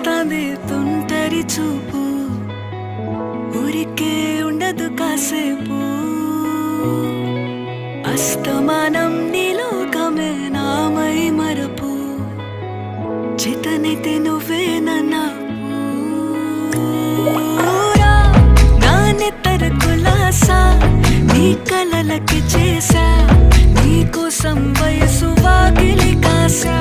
వస్తాంది తుంటరి చూపు, ఊరికే ఉండదు కాసేపు. అస్తమానం నీలోకమే నామై మరపు, చేతనైతే నువ్వే నన్నా నా నెత్తర కులాసా నీ కలలకి చేసా, నీ కోసం వయసు వాకిలి కాసా.